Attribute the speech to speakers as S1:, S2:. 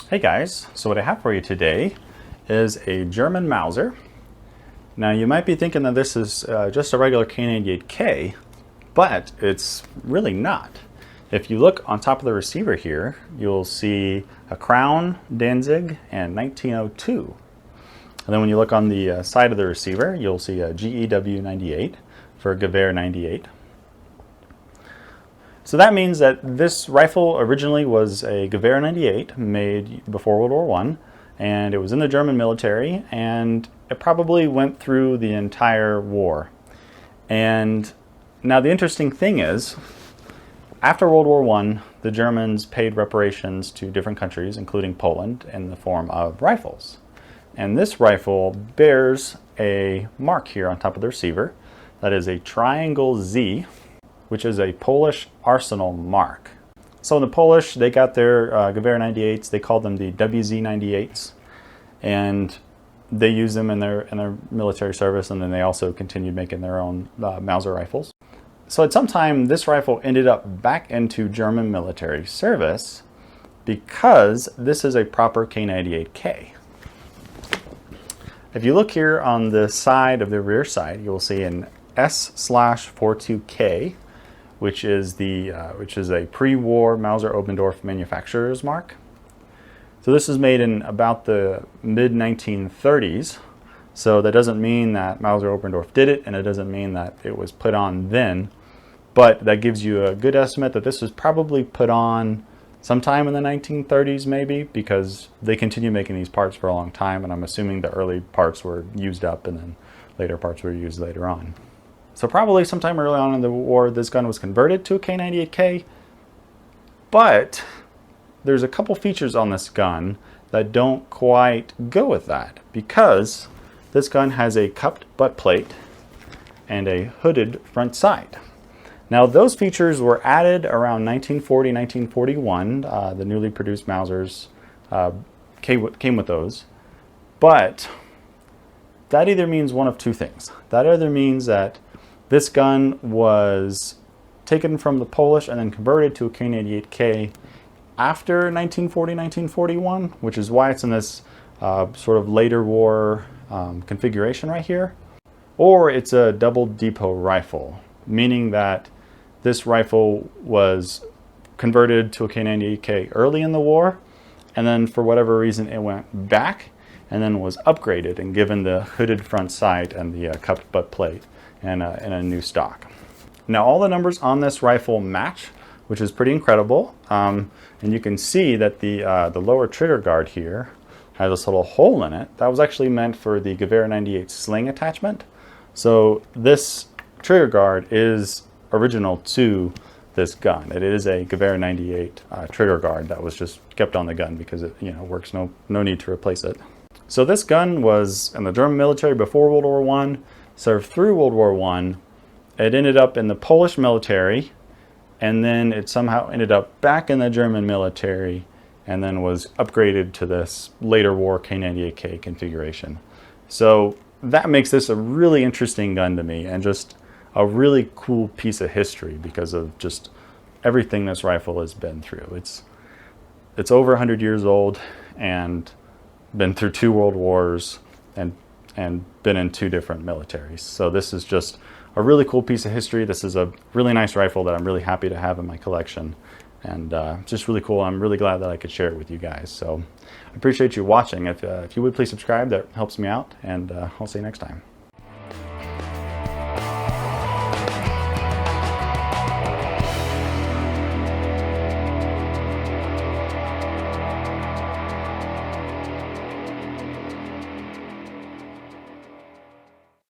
S1: Hey guys, so what I have for you today is a German Mauser. Now you might be thinking that this is just a regular K98k, but it's really not. If you look on top of the receiver here, you'll see a crown, Danzig, and 1902. And then when you look on the side of the receiver, you'll see a GEW 98 for Gewehr 98. So that means that this rifle originally was a Gewehr 98 made before World War I, and it was in the German military, and it probably went through the entire war. And now the interesting thing is, after World War I, the Germans paid reparations to different countries, including Poland, in the form of rifles. And this rifle bears a mark here on top of the receiver that is a triangle Z, which is a Polish arsenal mark. So the Polish, they got their Gewehr 98s, they called them the WZ 98s, and they used them in their military service, and then they also continued making their own Mauser rifles. So at some time, this rifle ended up back into German military service because this is a proper K98k. If you look here on the side of the rear side, you will see an S/42K, which is a pre-war Mauser Obendorf manufacturer's mark. So this is made in about the mid-1930s. So that doesn't mean that Mauser Obendorf did it, and it doesn't mean that it was put on then. But that gives you a good estimate that this was probably put on sometime in the 1930s maybe, because they continued making these parts for a long time, and I'm assuming the early parts were used up and then later parts were used later on. So probably sometime early on in the war, this gun was converted to a K98k, but there's a couple features on this gun that don't quite go with that, because this gun has a cupped butt plate and a hooded front sight. Now those features were added around 1940, 1941. The newly produced Mausers came with those, but that either means one of two things. That either means that this gun was taken from the Polish and then converted to a K98k after 1940, 1941, which is why it's in this sort of later war configuration right here. Or it's a double depot rifle, meaning that this rifle was converted to a K98k early in the war, and then for whatever reason it went back and then was upgraded and given the hooded front sight and the cupped butt plate and a new stock. Now all the numbers on this rifle match, which is pretty incredible, and you can see that the lower trigger guard here has this little hole in it. That was actually meant for the Gewehr 98 sling attachment. So this trigger guard is original to this gun. It is a Gewehr 98 trigger guard that was just kept on the gun because it works, no need to replace it. So this gun was in the German military before World War I, served through World War I. It ended up in the Polish military, and then it somehow ended up back in the German military, and then was upgraded to this later war K98k configuration. So that makes this a really interesting gun to me, and just a really cool piece of history because of just everything this rifle has been through. It's over 100 years old and been through 2 world wars and been in 2 different militaries. So this is just a really cool piece of history. This is a really nice rifle that I'm really happy to have in my collection, and just really cool. I'm really glad that I could share it with you guys. So I appreciate you watching. If you would please subscribe, that helps me out, and I'll see you next time.